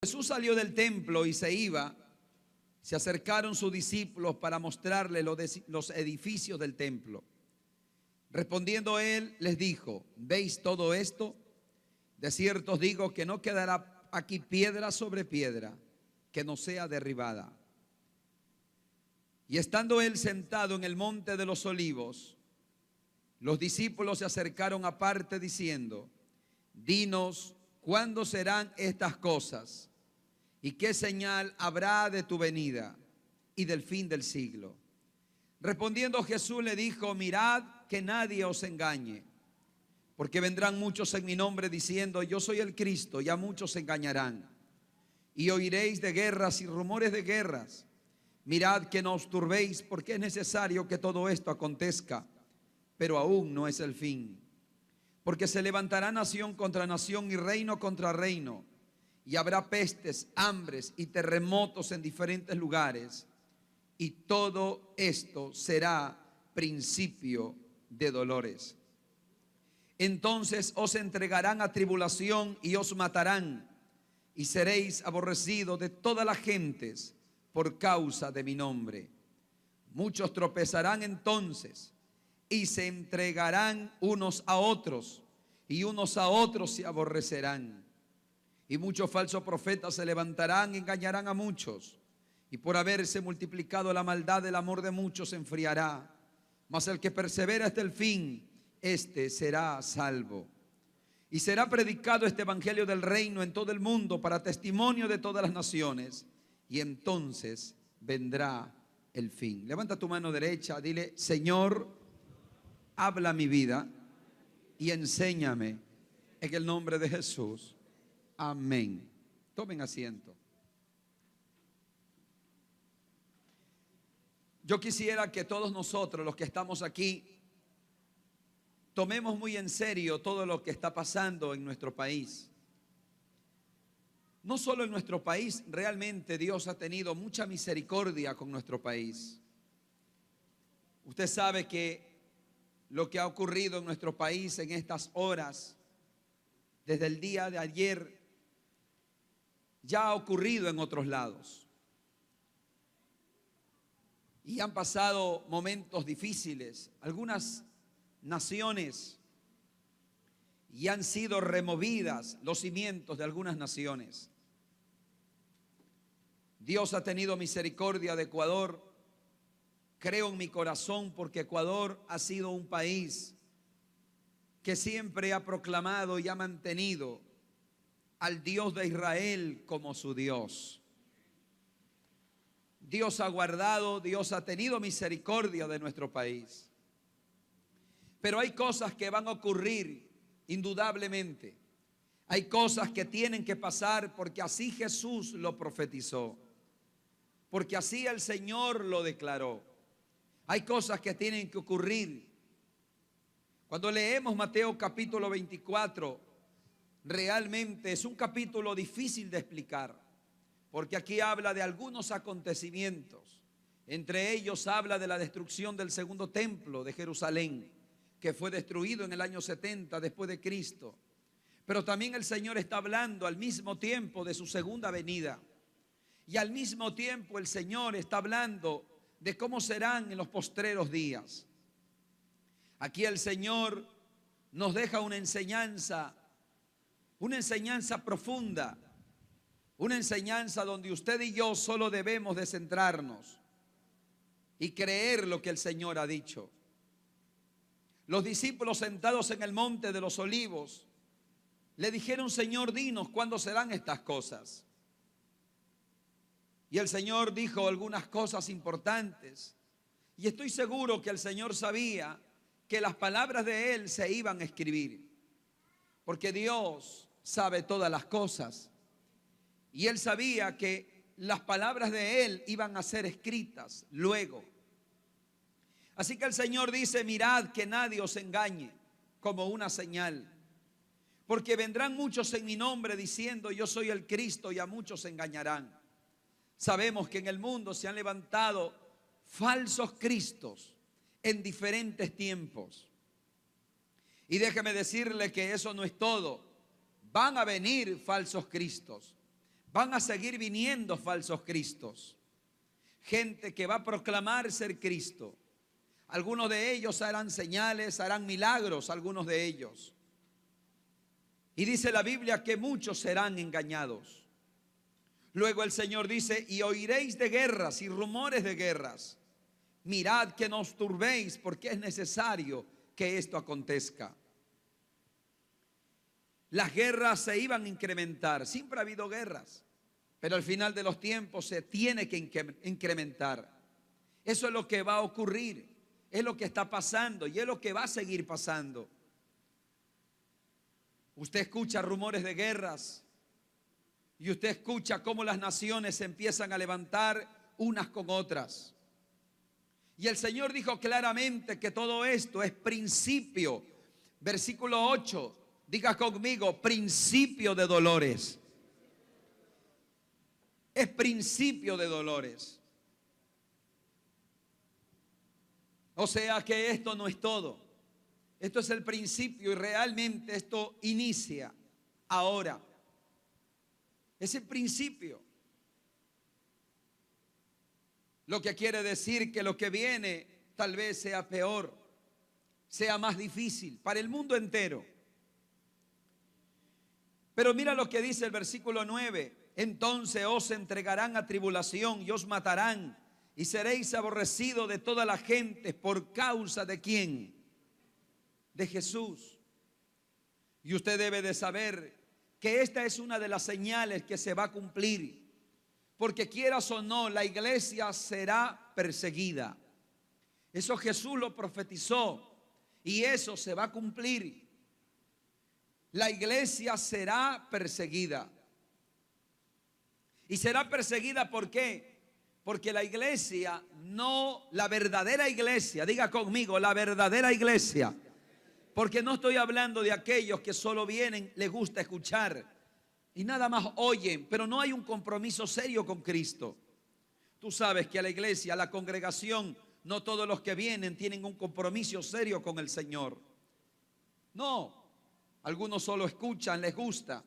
Jesús salió del templo y se iba, se acercaron sus discípulos para mostrarle los edificios del templo. Respondiendo él, les dijo: ¿veis todo esto? De cierto os digo que no quedará aquí piedra sobre piedra que no sea derribada. Y estando él sentado en el monte de los olivos, los discípulos se acercaron aparte diciendo: dinos, ¿cuándo serán estas cosas? ¿Y qué señal habrá de tu venida y del fin del siglo? Respondiendo Jesús le dijo: mirad que nadie os engañe, porque vendrán muchos en mi nombre diciendo: yo soy el Cristo, y a muchos se engañarán. Y oiréis de guerras y rumores de guerras. Mirad que no os turbéis, porque es necesario que todo esto acontezca, pero aún no es el fin. Porque se levantará nación contra nación y reino contra reino, y habrá pestes, hambres y terremotos en diferentes lugares, y todo esto será principio de dolores. Entonces os entregarán a tribulación y os matarán, y seréis aborrecidos de todas las gentes por causa de mi nombre. Muchos tropezarán entonces y se entregarán unos a otros, y unos a otros se aborrecerán. Y muchos falsos profetas se levantarán y engañarán a muchos. Y por haberse multiplicado la maldad, el amor de muchos se enfriará. Mas el que persevera hasta el fin, este será salvo. Y será predicado este evangelio del reino en todo el mundo para testimonio de todas las naciones. Y entonces vendrá el fin. Levanta tu mano derecha, dile: Señor, habla mi vida y enséñame en el nombre de Jesús. Amén. Tomen asiento. Yo quisiera que todos nosotros, los que estamos aquí, tomemos muy en serio todo lo que está pasando en nuestro país. No solo en nuestro país, realmente Dios ha tenido mucha misericordia con nuestro país. Usted sabe que lo que ha ocurrido en nuestro país en estas horas, desde el día de ayer, ya ha ocurrido en otros lados. Y han pasado momentos difíciles. Algunas naciones, y han sido removidas los cimientos de algunas naciones. Dios ha tenido misericordia de Ecuador. Creo en mi corazón, porque Ecuador ha sido un país que siempre ha proclamado y ha mantenido al Dios de Israel como su Dios. Dios ha guardado, Dios ha tenido misericordia de nuestro país. Pero hay cosas que van a ocurrir indudablemente. Hay cosas que tienen que pasar porque así Jesús lo profetizó, porque así el Señor lo declaró. Hay cosas que tienen que ocurrir. Cuando leemos Mateo capítulo 24, realmente es un capítulo difícil de explicar, porque aquí habla de algunos acontecimientos. Entre ellos habla de la destrucción del segundo templo de Jerusalén, que fue destruido en el año 70 después de Cristo. Pero también el Señor está hablando al mismo tiempo de su segunda venida. Y al mismo tiempo el Señor está hablando de cómo serán en los postreros días. Aquí el Señor nos deja una enseñanza profunda, una enseñanza donde usted y yo solo debemos de centrarnos y creer lo que el Señor ha dicho. Los discípulos sentados en el monte de los olivos le dijeron: Señor, dinos, ¿cuándo serán estas cosas? Y el Señor dijo algunas cosas importantes, y estoy seguro que el Señor sabía que las palabras de Él se iban a escribir, porque Dios sabe todas las cosas, y Él sabía que las palabras de Él iban a ser escritas luego. Así que el Señor dice: mirad que nadie os engañe, como una señal, porque vendrán muchos en mi nombre diciendo: yo soy el Cristo, y a muchos se engañarán. Sabemos que en el mundo se han levantado falsos cristos en diferentes tiempos. Y déjeme decirle que eso no es todo. Van a venir falsos cristos. Van a seguir viniendo falsos cristos. Gente que va a proclamar ser Cristo. Algunos de ellos harán señales, harán milagros, algunos de ellos. Y dice la Biblia que muchos serán engañados. Luego el Señor dice, y oiréis de guerras y rumores de guerras. Mirad que no os turbéis, porque es necesario que esto acontezca. Las guerras se iban a incrementar. Siempre ha habido guerras, pero al final de los tiempos se tiene que incrementar. Eso es lo que va a ocurrir. Es lo que está pasando y es lo que va a seguir pasando. Usted escucha rumores de guerras y usted escucha cómo las naciones se empiezan a levantar unas con otras. Y el Señor dijo claramente que todo esto es principio. Versículo 8, diga conmigo, principio de dolores. Es principio de dolores. O sea que esto no es todo. Esto es el principio y realmente esto inicia ahora. Es el principio. Lo que quiere decir que lo que viene tal vez sea peor, sea más difícil para el mundo entero. Pero mira lo que dice el versículo 9. Entonces os entregarán a tribulación y os matarán y seréis aborrecidos de toda la gente por causa de ¿quién? De Jesús. Y usted debe de saber que esta es una de las señales que se va a cumplir. Porque quieras o no, la iglesia será perseguida. Eso Jesús lo profetizó y eso se va a cumplir. La iglesia será perseguida. Y será perseguida ¿por qué? Porque la iglesia la verdadera iglesia, diga conmigo, la verdadera iglesia. Porque no estoy hablando de aquellos que solo vienen, les gusta escuchar y nada más oyen, pero no hay un compromiso serio con Cristo. Tú sabes que a la iglesia, a la congregación, no todos los que vienen tienen un compromiso serio con el Señor. No, algunos solo escuchan, les gusta.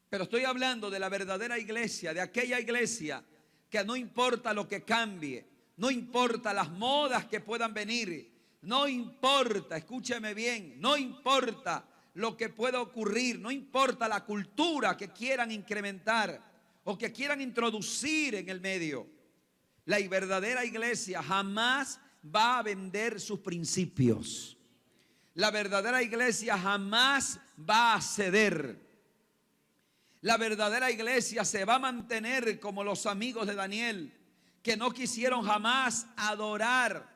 Pero estoy hablando de la verdadera iglesia, de aquella iglesia que no importa lo que cambie, no importa las modas que puedan venir, no importa, escúcheme bien, no importa lo que pueda ocurrir, no importa la cultura que quieran incrementar o que quieran introducir en el medio. La verdadera iglesia jamás va a vender sus principios. La verdadera iglesia jamás va a ceder. La verdadera iglesia se va a mantener como los amigos de Daniel, que no quisieron jamás adorar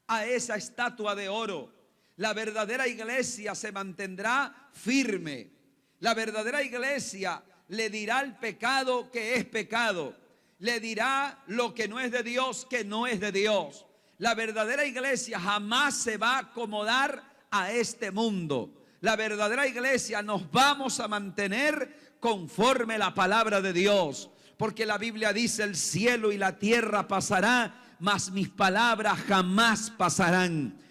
a esa estatua de oro. La verdadera iglesia se mantendrá firme. La verdadera iglesia le dirá al pecado que es pecado. Le dirá lo que no es de Dios que no es de Dios. La verdadera iglesia jamás se va a acomodar a este mundo. La verdadera iglesia nos vamos a mantener conforme a la palabra de Dios. Porque la Biblia dice, el cielo y la tierra pasará, mas mis palabras jamás pasarán.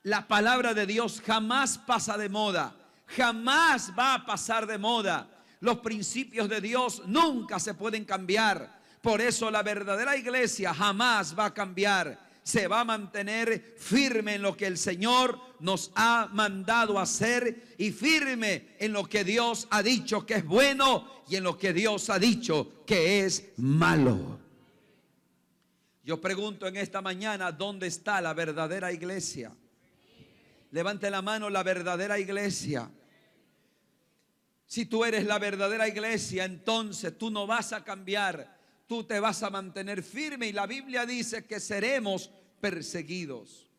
La palabra de Dios jamás pasa de moda, jamás va a pasar de moda. Los principios de Dios nunca se pueden cambiar. Por eso la verdadera iglesia jamás va a cambiar. Se va a mantener firme en lo que el Señor nos ha mandado hacer y firme en lo que Dios ha dicho que es bueno y en lo que Dios ha dicho que es malo. Yo pregunto en esta mañana, ¿dónde está la verdadera iglesia? Levante la mano, la verdadera iglesia. Si tú eres la verdadera iglesia, entonces tú no vas a cambiar. Tú te vas a mantener firme y la Biblia dice que seremos perseguidos.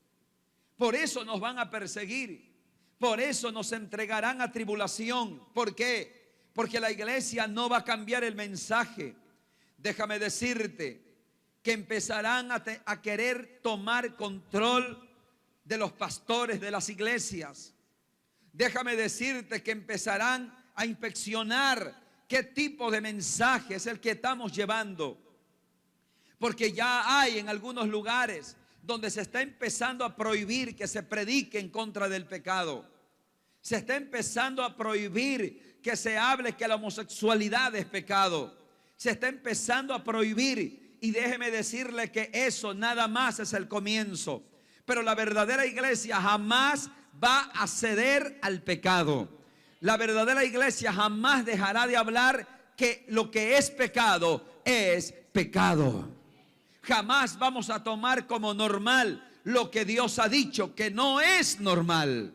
Por eso nos van a perseguir. Por eso nos entregarán a tribulación. ¿Por qué? Porque la iglesia no va a cambiar el mensaje. Déjame decirte que empezarán a querer tomar control de los pastores de las iglesias. Déjame decirte que empezarán a inspeccionar qué tipo de mensaje es el que estamos llevando. Porque ya hay en algunos lugares donde se está empezando a prohibir que se predique en contra del pecado. Se está empezando a prohibir que se hable que la homosexualidad es pecado. Se está empezando a prohibir, y déjeme decirle que eso nada más es el comienzo. Pero la verdadera iglesia jamás va a ceder al pecado. La verdadera iglesia jamás dejará de hablar que lo que es pecado es pecado. Jamás vamos a tomar como normal lo que Dios ha dicho que no es normal.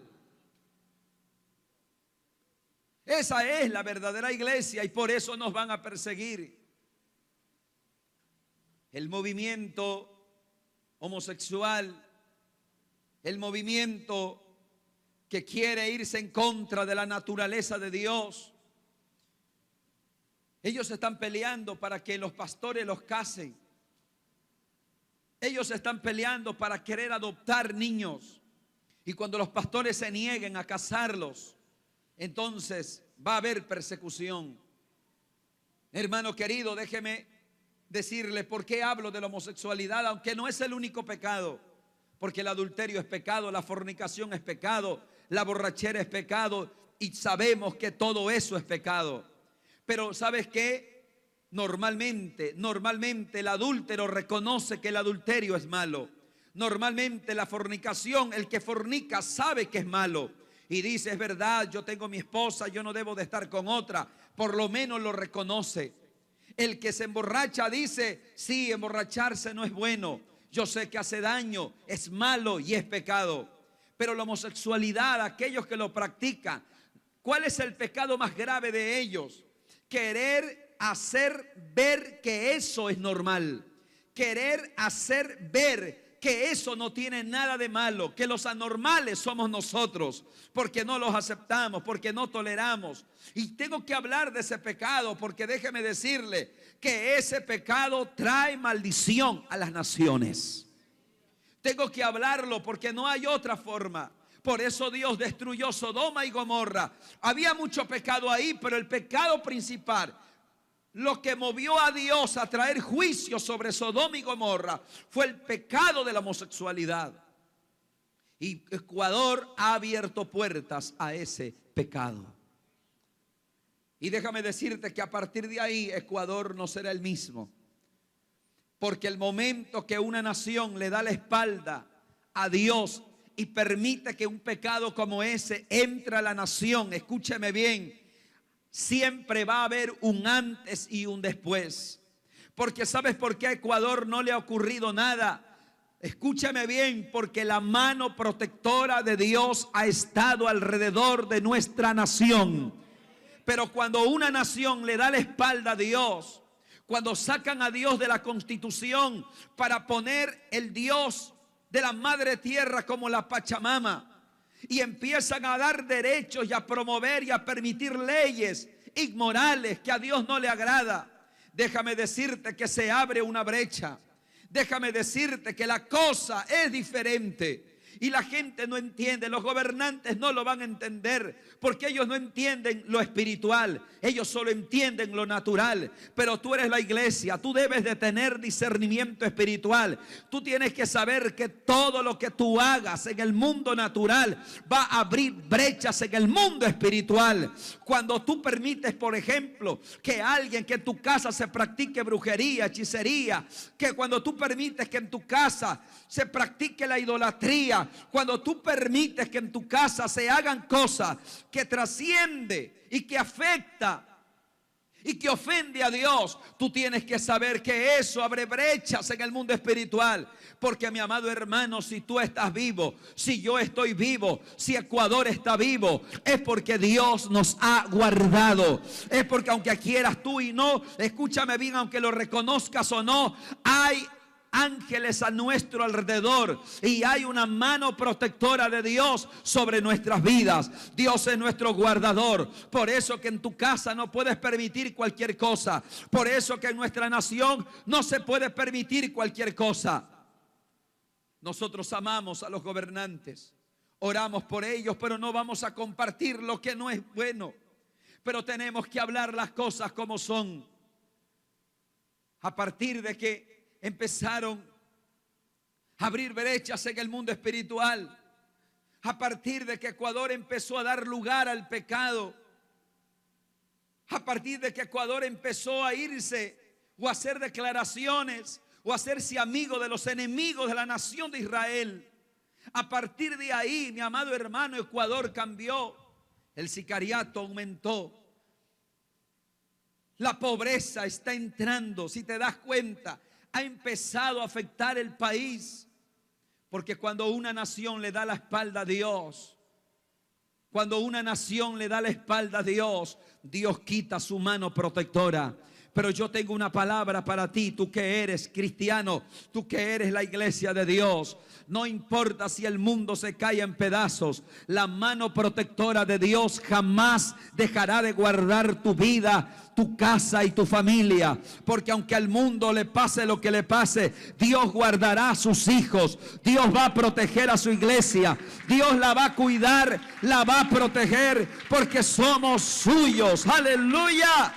Esa es la verdadera iglesia, y por eso nos van a perseguir. El movimiento homosexual, el movimiento que quiere irse en contra de la naturaleza de Dios, ellos están peleando para que los pastores los casen. Ellos están peleando para querer adoptar niños. Y cuando los pastores se nieguen a casarlos, entonces va a haber persecución. Hermano querido, déjeme decirle por qué hablo de la homosexualidad, aunque no es el único pecado. Porque el adulterio es pecado, la fornicación es pecado, la borrachera es pecado, y sabemos que todo eso es pecado. Pero ¿sabes qué? Normalmente el adúltero reconoce que el adulterio es malo. Normalmente la fornicación, el que fornica sabe que es malo y dice: es verdad, yo tengo mi esposa, yo no debo de estar con otra. Por lo menos lo reconoce. El que se emborracha dice: sí, emborracharse no es bueno, yo sé que hace daño, es malo y es pecado. Pero la homosexualidad, aquellos que lo practican, ¿cuál es el pecado más grave de ellos? Querer hacer ver que eso es normal. Querer hacer ver que eso no tiene nada de malo, que los anormales somos nosotros, porque no los aceptamos, porque no toleramos. Y tengo que hablar de ese pecado, porque déjeme decirle que ese pecado trae maldición a las naciones. Tengo que hablarlo porque no hay otra forma. Por eso Dios destruyó Sodoma y Gomorra. Había mucho pecado ahí, pero el pecado principal, lo que movió a Dios a traer juicio sobre Sodoma y Gomorra, fue el pecado de la homosexualidad. Y Ecuador ha abierto puertas a ese pecado. Y déjame decirte que a partir de ahí Ecuador no será el mismo. Porque el momento que una nación le da la espalda a Dios y permite que un pecado como ese entre a la nación, escúcheme bien, siempre va a haber un antes y un después. Porque ¿sabes por qué a Ecuador no le ha ocurrido nada? Escúchame bien, porque la mano protectora de Dios ha estado alrededor de nuestra nación. Pero cuando una nación le da la espalda a Dios, cuando sacan a Dios de la Constitución para poner el Dios de la madre tierra como la Pachamama, y empiezan a dar derechos y a promover y a permitir leyes inmorales que a Dios no le agrada, déjame decirte que se abre una brecha. Déjame decirte que la cosa es diferente. Y la gente no entiende, los gobernantes no lo van a entender, porque ellos no entienden lo espiritual, ellos solo entienden lo natural. Pero tú eres la iglesia, tú debes de tener discernimiento espiritual. Tú tienes que saber que todo lo que tú hagas en el mundo natural va a abrir brechas en el mundo espiritual. Cuando tú permites, por ejemplo, que alguien, que en tu casa se practique brujería, hechicería, que cuando tú permites que en tu casa se practique la idolatría, cuando tú permites que en tu casa se hagan cosas que trasciende y que afecta y que ofende a Dios, tú tienes que saber que eso abre brechas en el mundo espiritual. Porque, mi amado hermano, si tú estás vivo, si yo estoy vivo, si Ecuador está vivo, es porque Dios nos ha guardado. Es porque aunque quieras tú y no, escúchame bien, aunque lo reconozcas o no, hay ángeles a nuestro alrededor y hay una mano protectora de Dios sobre nuestras vidas. Dios es nuestro guardador. Por eso que en tu casa no puedes permitir cualquier cosa. Por eso que en nuestra nación no se puede permitir cualquier cosa. Nosotros amamos a los gobernantes, oramos por ellos, pero no vamos a compartir lo que no es bueno. Pero tenemos que hablar las cosas como son. A partir de que empezaron a abrir brechas en el mundo espiritual, a partir de que Ecuador empezó a dar lugar al pecado, A partir de que Ecuador empezó a irse o a hacer declaraciones o a hacerse amigo de los enemigos de la nación de Israel. A partir de ahí, mi amado hermano, Ecuador cambió. El sicariato aumentó. La pobreza está entrando, si te das cuenta, ha empezado a afectar el país. Porque cuando una nación le da la espalda a Dios, cuando una nación le da la espalda a Dios, Dios quita su mano protectora. Pero yo tengo una palabra para ti, tú que eres cristiano, tú que eres la iglesia de Dios. No importa si el mundo se cae en pedazos, la mano protectora de Dios jamás dejará de guardar tu vida, tu casa y tu familia. Porque aunque al mundo le pase lo que le pase, Dios guardará a sus hijos. Dios va a proteger a su iglesia. Dios la va a cuidar, la va a proteger, porque somos suyos. ¡Aleluya!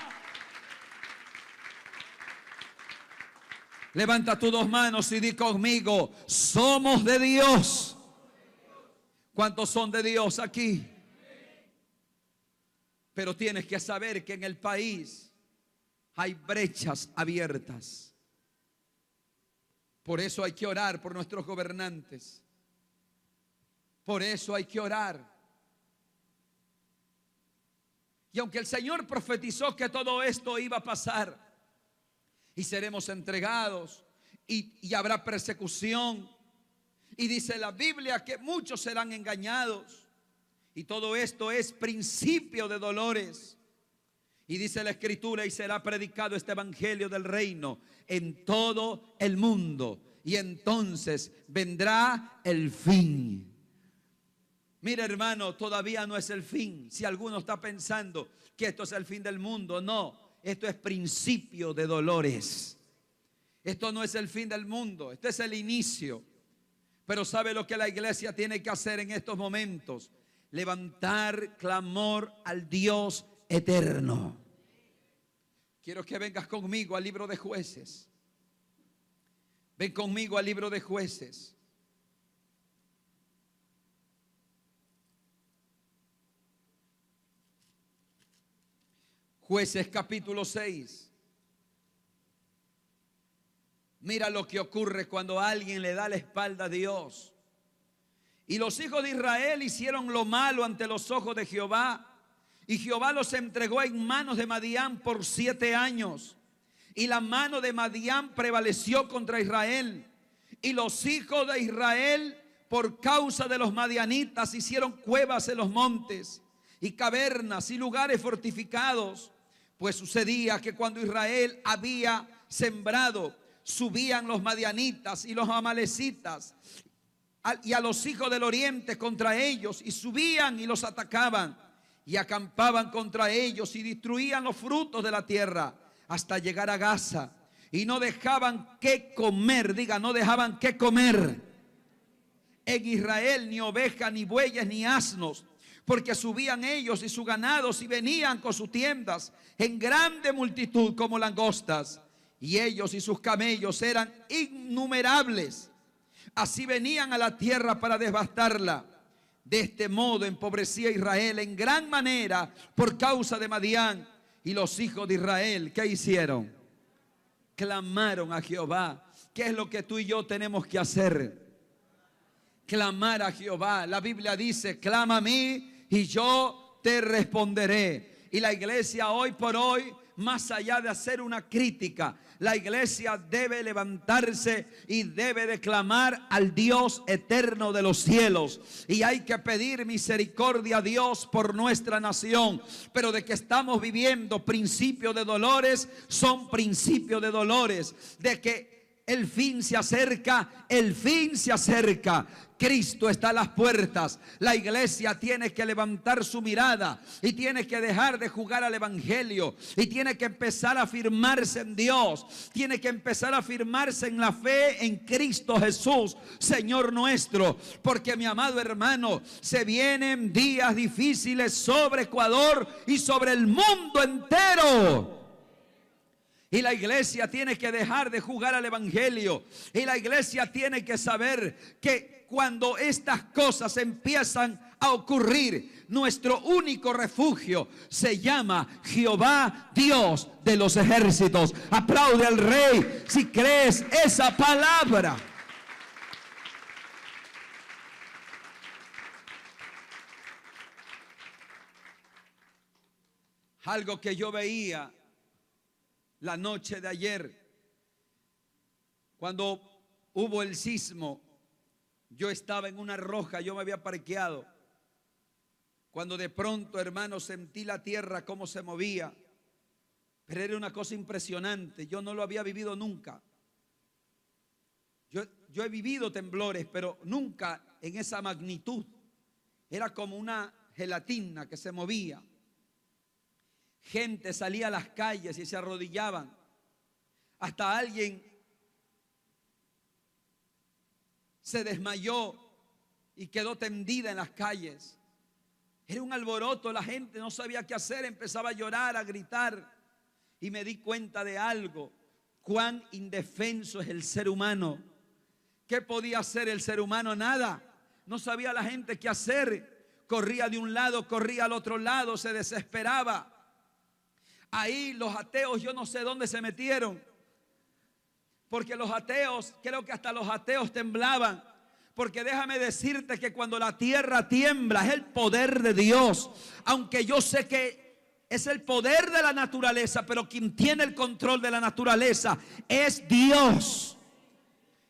Levanta tus dos manos y di conmigo: somos de Dios. ¿Cuántos son de Dios aquí? Pero tienes que saber que en el país hay brechas abiertas. Por eso hay que orar por nuestros gobernantes. Por eso hay que orar. Y aunque el Señor profetizó que todo esto iba a pasar, y seremos entregados, y habrá persecución, y dice la Biblia que muchos serán engañados, y todo esto es principio de dolores. Y dice la Escritura: y será predicado este evangelio del reino en todo el mundo, y entonces vendrá el fin. Mira, hermano, todavía no es el fin. Si alguno está pensando que esto es el fin del mundo, no. Esto es principio de dolores. Esto no es el fin del mundo, este es el inicio. Pero ¿sabe lo que la iglesia tiene que hacer en estos momentos? Levantar clamor al Dios eterno. Quiero que vengas conmigo al libro de Jueces. Ven conmigo al libro de Jueces. Jueces capítulo 6. Mira lo que ocurre cuando alguien le da la espalda a Dios. Y los hijos de Israel hicieron lo malo ante los ojos de Jehová, y Jehová los entregó en manos de Madián por 7 años. Y la mano de Madián prevaleció contra Israel. Y los hijos de Israel, por causa de los madianitas, hicieron cuevas en los montes y cavernas y lugares fortificados. Pues sucedía que cuando Israel había sembrado, subían los madianitas y los amalecitas y a los hijos del oriente contra ellos, y subían y los atacaban y acampaban contra ellos y destruían los frutos de la tierra hasta llegar a Gaza, y no dejaban que comer, diga, no dejaban que comer en Israel ni ovejas, ni bueyes, ni asnos, porque subían ellos y sus ganados y venían con sus tiendas en grande multitud como langostas, y ellos y sus camellos eran innumerables. Así venían a la tierra para devastarla. De este modo empobrecía Israel en gran manera por causa de Madián. Y los hijos de Israel, ¿qué hicieron? Clamaron a Jehová. ¿Qué es lo que tú y yo tenemos que hacer? Clamar a Jehová. La Biblia dice: clama a mí y yo te responderé. Y la iglesia hoy por hoy, más allá de hacer una crítica, la iglesia debe levantarse y debe declamar al Dios eterno de los cielos. Y hay que pedir misericordia a Dios por nuestra nación. Pero de que estamos viviendo principios de dolores, son principios de dolores. De que el fin se acerca, el fin se acerca. Cristo está a las puertas. La iglesia tiene que levantar su mirada y tiene que dejar de jugar al evangelio, y tiene que empezar a afirmarse en Dios, tiene que empezar a afirmarse en la fe en Cristo Jesús, Señor nuestro. Porque, mi amado hermano, se vienen días difíciles sobre Ecuador y sobre el mundo entero. Y la iglesia tiene que dejar de jugar al evangelio, y la iglesia tiene que saber que cuando estas cosas empiezan a a ocurrir. Nuestro único refugio se llama Jehová, Dios de los ejércitos. Aplaude al Rey si crees esa palabra. Algo que yo veía la noche de ayer, cuando hubo el sismo, yo estaba en una roja, yo me había parqueado. Cuando de pronto, hermano, sentí la tierra cómo se movía. Pero era una cosa impresionante, yo no lo había vivido nunca. Yo he vivido temblores, pero nunca en esa magnitud. Era como una gelatina que se movía. Gente salía a las calles y se arrodillaban. Hasta alguien se desmayó y quedó tendida en las calles. Era un alboroto, la gente no sabía qué hacer, empezaba a llorar, a gritar. Y me di cuenta de algo: cuán indefenso es el ser humano. ¿Qué podía hacer el ser humano? Nada. No sabía la gente qué hacer. Corría de un lado, corría al otro lado, se desesperaba. Ahí los ateos, yo no sé dónde se metieron, porque los ateos, creo que hasta los ateos temblaban. Porque déjame decirte que cuando la tierra tiembla es el poder de Dios. Aunque yo sé que es el poder de la naturaleza, pero quien tiene el control de la naturaleza es Dios.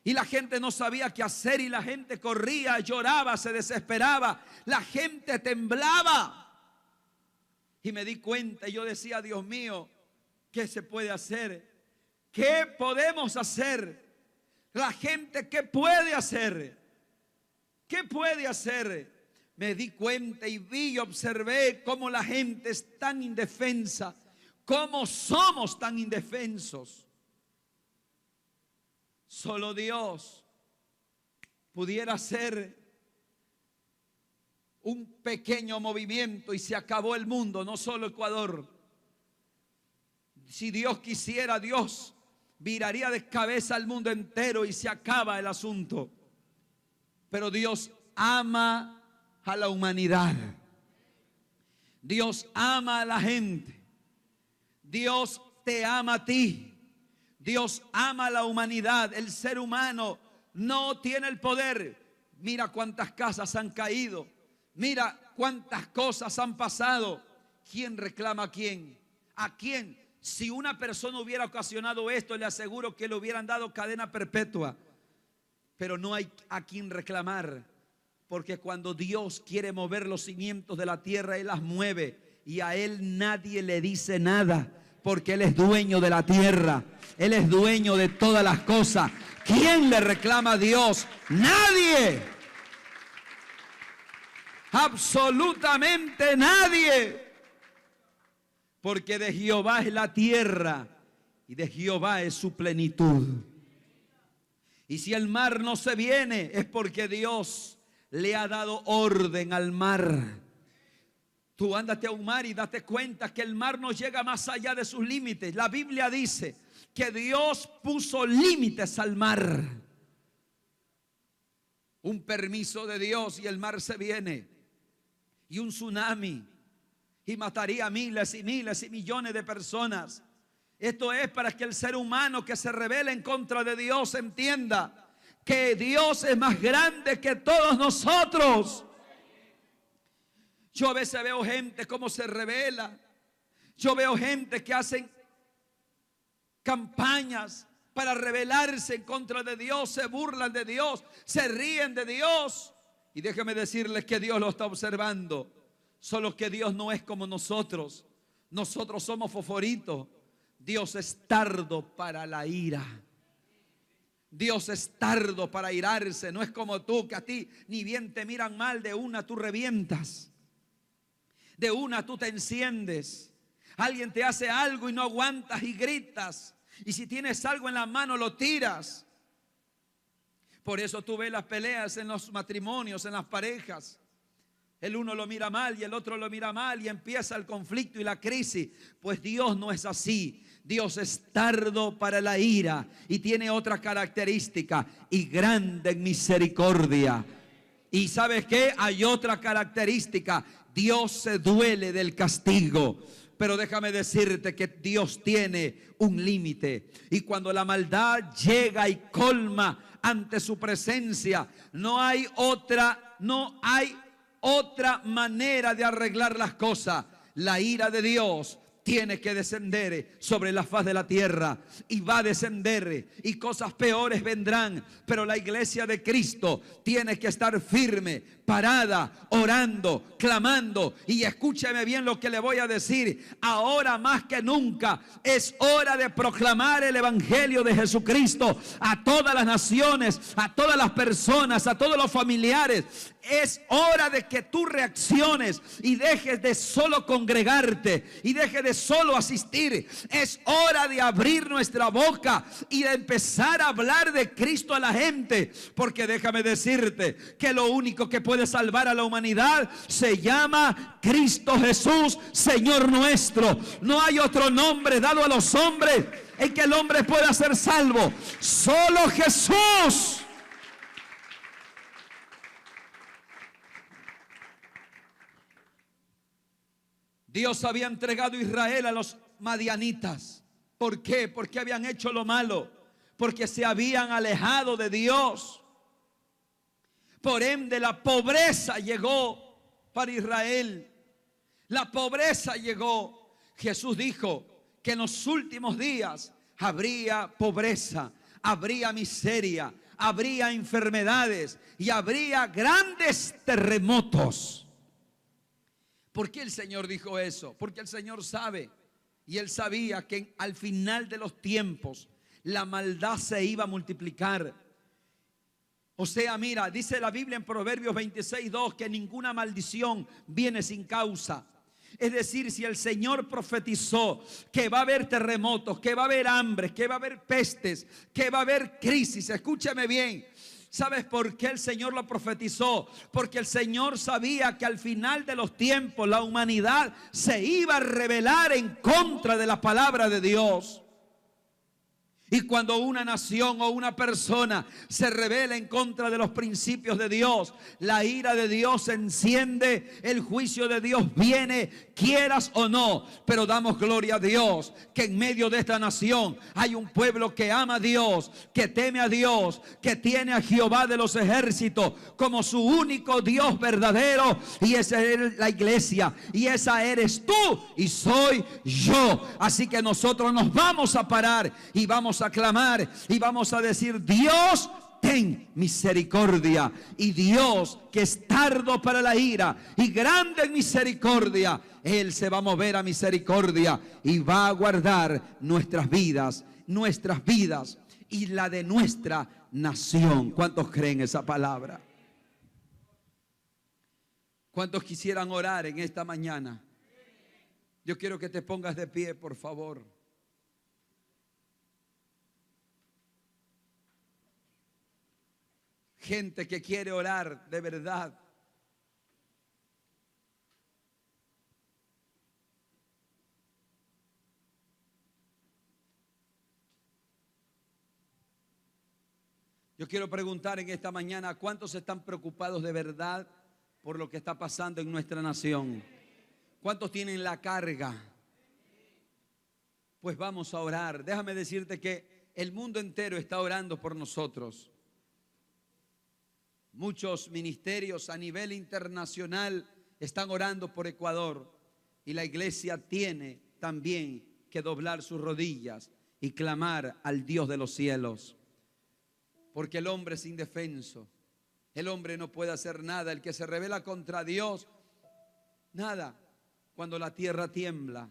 Y la gente no sabía qué hacer, y la gente corría, lloraba, se desesperaba, la gente temblaba. Y me di cuenta y yo decía: Dios mío, ¿qué se puede hacer? ¿Qué podemos hacer? La gente, ¿qué puede hacer? ¿Qué puede hacer? Me di cuenta y vi y observé cómo la gente es tan indefensa, cómo somos tan indefensos. Solo Dios pudiera hacer un pequeño movimiento y se acabó el mundo, no solo Ecuador. Si Dios quisiera, Dios viraría de cabeza al mundo entero y se acaba el asunto. Pero Dios ama a la humanidad. Dios ama a la gente. Dios te ama a ti. Dios ama a la humanidad. El ser humano no tiene el poder. Mira cuántas casas han caído. Mira cuántas cosas han pasado. ¿Quién reclama a quién? ¿A quién? Si una persona hubiera ocasionado esto, le aseguro que le hubieran dado cadena perpetua. Pero no hay a quien reclamar, porque cuando Dios quiere mover los cimientos de la tierra, Él las mueve y a Él nadie le dice nada, porque Él es dueño de la tierra, Él es dueño de todas las cosas. ¿Quién le reclama a Dios? Nadie. Absolutamente nadie. Porque de Jehová es la tierra y de Jehová es su plenitud. Y si el mar no se viene, es porque Dios le ha dado orden al mar. Tú ándate a un mar y date cuenta que el mar no llega más allá de sus límites. La Biblia dice que Dios puso límites al mar. Un permiso de Dios y el mar se viene. Y un tsunami. Y mataría miles y miles y millones de personas. Esto es para que el ser humano que se rebela en contra de Dios entienda que Dios es más grande que todos nosotros. Yo a veces veo gente como se rebela. Yo veo gente que hacen campañas para rebelarse en contra de Dios, se burlan de Dios, se ríen de Dios. Y déjame decirles que Dios lo está observando. Solo que Dios no es como nosotros. Nosotros somos fosforitos. Dios es tardo para la ira. Dios es tardo para irarse. No es como tú, que a ti ni bien te miran mal, de una tú revientas. De una tú te enciendes. Alguien te hace algo y no aguantas y gritas. Y si tienes algo en la mano lo tiras. Por eso tú ves las peleas en los matrimonios, en las parejas. El uno lo mira mal y el otro lo mira mal y empieza el conflicto y la crisis. Pues Dios no es así. Dios es tardo para la ira y tiene otra característica: y grande en misericordia. Y ¿sabes qué? Hay otra característica. Dios se duele del castigo. Pero déjame decirte que Dios tiene un límite. Y cuando la maldad llega y colma ante su presencia, no hay otra manera de arreglar las cosas. La ira de Dios tiene que descender sobre la faz de la tierra, y va a descender, y cosas peores vendrán. Pero la iglesia de Cristo tiene que estar firme, parada, orando, clamando. Y escúcheme bien lo que le voy a decir. Ahora más que nunca es hora de proclamar el evangelio de Jesucristo a todas las naciones, a todas las personas, a todos los familiares. Es hora de que tú reacciones y dejes de solo congregarte y dejes de solo asistir. Es hora de abrir nuestra boca y de empezar a hablar de Cristo a la gente. Porque déjame decirte que lo único que puede salvar a la humanidad se llama Cristo Jesús, Señor nuestro. No hay otro nombre dado a los hombres en que el hombre pueda ser salvo. Solo Jesús. Dios había entregado a Israel a los madianitas. ¿Por qué? Porque habían hecho lo malo. Porque se habían alejado de Dios. Por ende, la pobreza llegó para Israel. La pobreza llegó. Jesús dijo que en los últimos días habría pobreza, habría miseria, habría enfermedades y habría grandes terremotos. ¿Por qué el Señor dijo eso? Porque el Señor sabe, y Él sabía que al final de los tiempos la maldad se iba a multiplicar. O sea, mira, dice la Biblia en Proverbios 26:2 que ninguna maldición viene sin causa. Es decir, si el Señor profetizó que va a haber terremotos, que va a haber hambre, que va a haber pestes, que va a haber crisis, escúchame bien. ¿Sabes por qué el Señor lo profetizó? Porque el Señor sabía que al final de los tiempos la humanidad se iba a rebelar en contra de la palabra de Dios. Y cuando una nación o una persona se rebela en contra de los principios de Dios, la ira de Dios se enciende, el juicio de Dios viene, quieras o no. Pero damos gloria a Dios que en medio de esta nación hay un pueblo que ama a Dios, que teme a Dios, que tiene a Jehová de los ejércitos como su único Dios verdadero. Y esa es la iglesia, y esa eres tú y soy yo. Así que nosotros nos vamos a parar y vamos a clamar y vamos a decir: Dios, ten misericordia. Y Dios, que es tardo para la ira y grande en misericordia, Él se va a mover a misericordia y va a guardar nuestras vidas y la de nuestra nación. ¿Cuántos creen esa palabra? ¿Cuántos quisieran orar en esta mañana? Yo quiero que te pongas de pie, por favor. Gente que quiere orar de verdad. Yo quiero preguntar en esta mañana: ¿cuántos están preocupados de verdad por lo que está pasando en nuestra nación? ¿Cuántos tienen la carga? Pues vamos a orar. Déjame decirte que el mundo entero está orando por nosotros. Muchos ministerios a nivel internacional están orando por Ecuador, y la iglesia tiene también que doblar sus rodillas y clamar al Dios de los cielos, porque el hombre es indefenso, el hombre no puede hacer nada, el que se rebela contra Dios, nada. Cuando la tierra tiembla,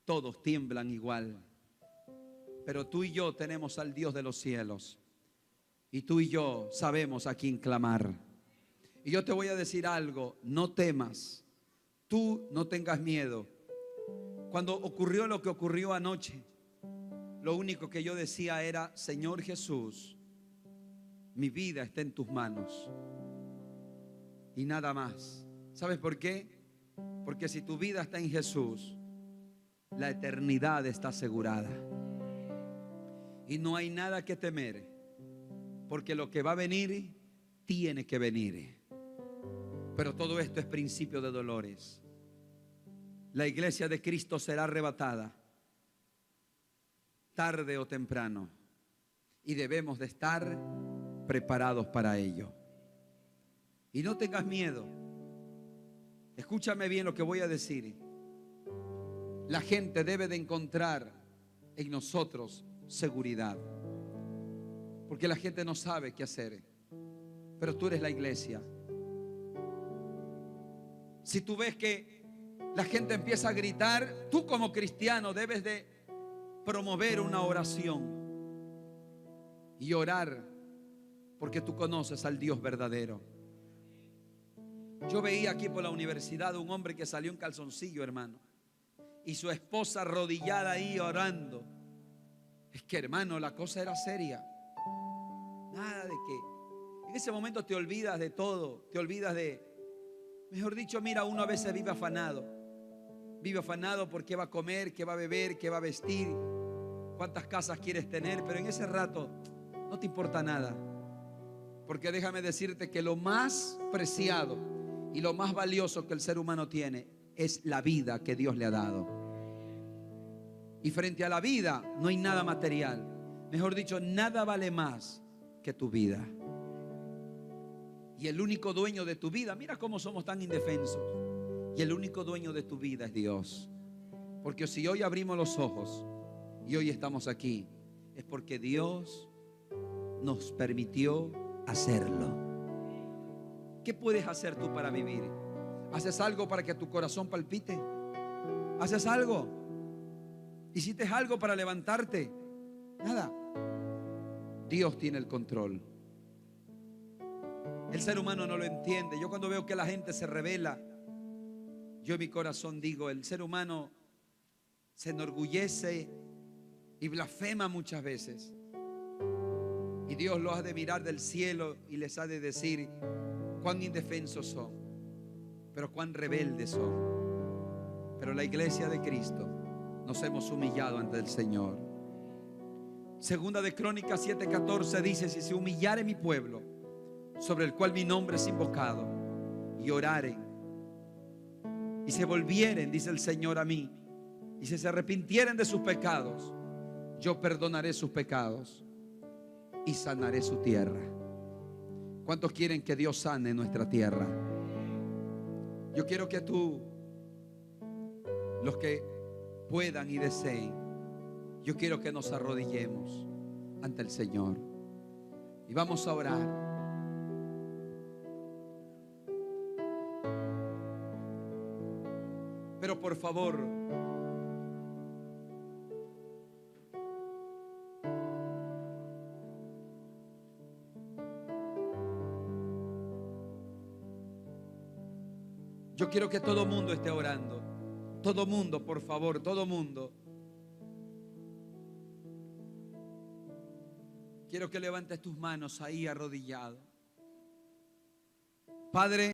todos tiemblan igual, pero tú y yo tenemos al Dios de los cielos. Y tú y yo sabemos a quién clamar. Y yo te voy a decir algo: no temas, tú no tengas miedo. Cuando ocurrió lo que ocurrió anoche, lo único que yo decía era: Señor Jesús, mi vida está en tus manos. Y nada más. ¿Sabes por qué? Porque si tu vida está en Jesús, la eternidad está asegurada. Y no hay nada que temer. Porque lo que va a venir, tiene que venir. Pero todo esto es principio de dolores. La iglesia de Cristo será arrebatada tarde o temprano, y debemos de estar preparados para ello. Y no tengas miedo. Escúchame bien lo que voy a decir. La gente debe de encontrar en nosotros seguridad, porque la gente no sabe qué hacer. Pero tú eres la iglesia. Si tú ves que la gente empieza a gritar, tú como cristiano debes de promover una oración y orar, porque tú conoces al Dios verdadero. Yo veía aquí por la universidad un hombre que salió en calzoncillo, hermano, y su esposa arrodillada ahí orando. Es que, hermano, la cosa era seria. Nada de que en ese momento te olvidas de todo, te olvidas de, mejor dicho, mira, uno a veces vive afanado por qué va a comer, qué va a beber, qué va a vestir, cuántas casas quieres tener, pero en ese rato no te importa nada, porque déjame decirte que lo más preciado y lo más valioso que el ser humano tiene es la vida que Dios le ha dado. Y frente a la vida no hay nada material. Mejor dicho, nada vale más que tu vida. Y el único dueño de tu vida, mira cómo somos tan indefensos. Y el único dueño de tu vida es Dios. Porque si hoy abrimos los ojos y hoy estamos aquí, es porque Dios nos permitió hacerlo. ¿Qué puedes hacer tú para vivir? ¿Haces algo para que tu corazón palpite? ¿Haces algo? ¿Hiciste algo para levantarte? Nada. Dios tiene el control. El ser humano no lo entiende. Yo cuando veo que la gente se rebela, yo en mi corazón digo, el ser humano se enorgullece y blasfema muchas veces. Y Dios los ha de mirar del cielo y les ha de decir cuán indefensos son, pero cuán rebeldes son. Pero la iglesia de Cristo nos hemos humillado ante el Señor. Segunda de Crónicas 7:14 dice: si se humillare mi pueblo, sobre el cual mi nombre es invocado, y oraren y se volvieren, dice el Señor, a mí, y si se arrepintieren de sus pecados, yo perdonaré sus pecados y sanaré su tierra. ¿Cuántos quieren que Dios sane nuestra tierra? Yo quiero que tú, los que puedan y deseen, yo quiero que nos arrodillemos ante el Señor y vamos a orar. Pero por favor, yo quiero que todo mundo esté orando. Todo mundo, por favor, todo mundo. Quiero que levantes tus manos ahí arrodillado. Padre,